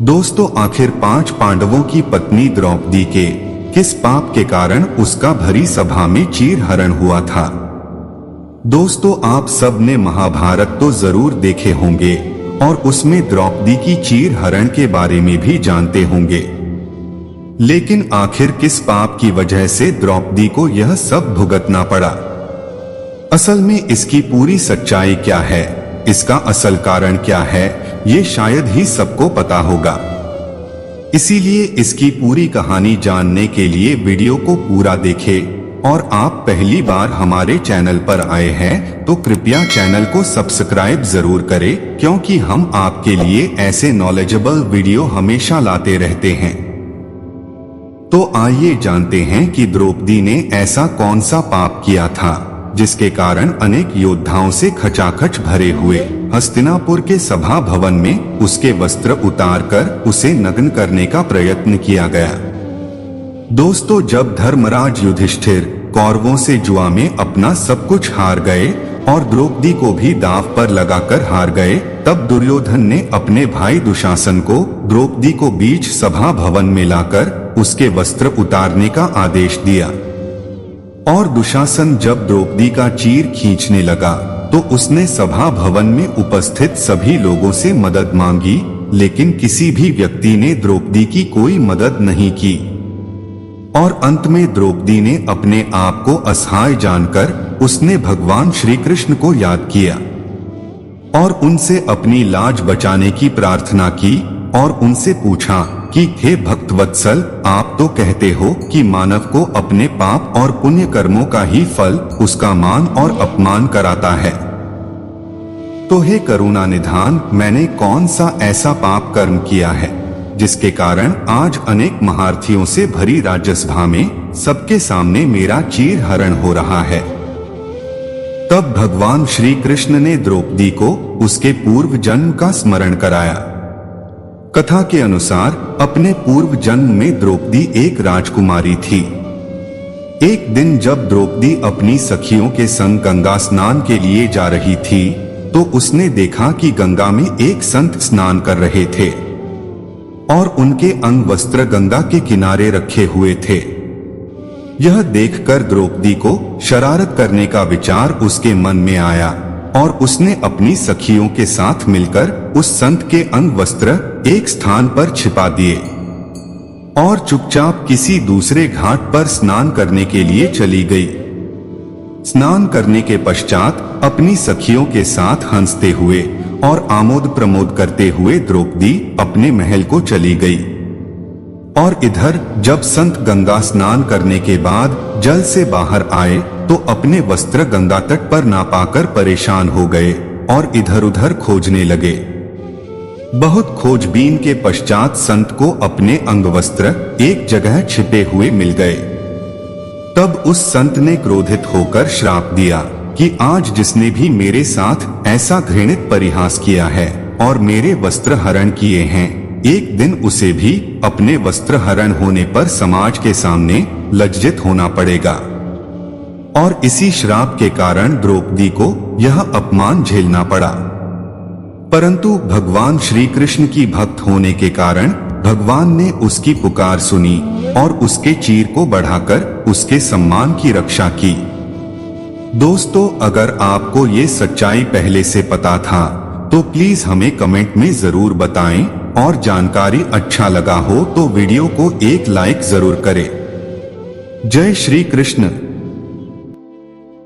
दोस्तों, आखिर 5 पांडवों की पत्नी द्रौपदी के किस पाप के कारण उसका भरी सभा में चीरहरण हुआ था? दोस्तों, आप सब ने महाभारत तो जरूर देखे होंगे और उसमें द्रौपदी की चीरहरण के बारे में भी जानते होंगे। लेकिन आखिर किस पाप की वजह से द्रौपदी को यह सब भुगतना पड़ा? असल में इसकी पूरी सच्चाई क्या है, इसका असल कारण क्या है, ये शायद ही सबको पता होगा। इसीलिए इसकी पूरी कहानी जानने के लिए वीडियो को पूरा देखें। और आप पहली बार हमारे चैनल पर आए हैं तो कृपया चैनल को सब्सक्राइब जरूर करें, क्योंकि हम आपके लिए ऐसे नॉलेजेबल वीडियो हमेशा लाते रहते हैं। तो आइए जानते हैं कि द्रौपदी ने ऐसा कौन सा पाप किया था जिसके कारण अनेक योद्धाओं से खचाखच भरे हुए हस्तिनापुर के सभा भवन में उसके वस्त्र उतारकर उसे नग्न करने का प्रयत्न किया गया। दोस्तों, जब धर्मराज युधिष्ठिर कौरवों से जुआ में अपना सब कुछ हार गए और द्रौपदी को भी दांव पर लगाकर हार गए, तब दुर्योधन ने अपने भाई दुशासन को द्रौपदी को बीच सभा भवन में लाकर उसके वस्त्र उतारने का आदेश दिया। और दुशासन जब द्रौपदी का चीर खींचने लगा तो उसने सभा भवन में उपस्थित सभी लोगों से मदद मांगी, लेकिन किसी भी व्यक्ति ने द्रौपदी की कोई मदद नहीं की। और अंत में द्रौपदी ने अपने आप को असहाय जानकर उसने भगवान श्री कृष्ण को याद किया और उनसे अपनी लाज बचाने की प्रार्थना की और उनसे पूछा कि हे भक्तवत्सल, आप तो कहते हो कि मानव को अपने पाप और पुण्य कर्मों का ही फल उसका मान और अपमान कराता है। तो हे करुणा निधान, मैंने कौन सा ऐसा पाप कर्म किया है जिसके कारण आज अनेक महारथियों से भरी राज्यसभा में सबके सामने मेरा चीरहरण हो रहा है? तब भगवान श्री कृष्ण ने द्रौपदी को उसके पूर्व जन्म का स्मरण कराया। कथा के अनुसार अपने पूर्व जन्म में द्रौपदी एक राजकुमारी थी। एक दिन जब द्रौपदी अपनी सखियों के संग गंगा स्नान के लिए जा रही थी तो उसने देखा कि गंगा में एक संत स्नान कर रहे थे और उनके अंग वस्त्र गंगा के किनारे रखे हुए थे। यह देखकर द्रौपदी को शरारत करने का विचार उसके मन में आया और उसने अपनी सखियों के साथ मिलकर उस संत के अंग वस्त्र एक स्थान पर छिपा दिए और चुपचाप किसी दूसरे घाट पर स्नान करने के लिए चली गई। स्नान करने के पश्चात अपनी सखियों के साथ हंसते हुए और आमोद प्रमोद करते हुए द्रौपदी अपने महल को चली गई। और इधर जब संत गंगा स्नान करने के बाद जल से बाहर आए तो अपने वस्त्र गंगा तट पर ना पाकर परेशान हो गए और इधर उधर खोजने लगे। बहुत खोजबीन के पश्चात संत को अपने अंग वस्त्र एक जगह छिपे हुए मिल गए। तब उस संत ने क्रोधित होकर श्राप दिया कि आज जिसने भी मेरे साथ ऐसा घृणित परिहास किया है और मेरे वस्त्र हरण किए हैं, एक दिन उसे भी अपने वस्त्र हरण होने पर समाज के सामने लज्जित होना पड़ेगा। और इसी श्राप के कारण द्रौपदी को यह अपमान झेलना पड़ा। परंतु भगवान श्री कृष्ण की भक्त होने के कारण भगवान ने उसकी पुकार सुनी और उसके चीर को बढ़ाकर उसके सम्मान की रक्षा की। दोस्तों, अगर आपको ये सच्चाई पहले से पता था तो प्लीज हमें कमेंट में जरूर बताएं और जानकारी अच्छा लगा हो तो वीडियो को एक लाइक जरूर करें। जय श्री कृष्ण।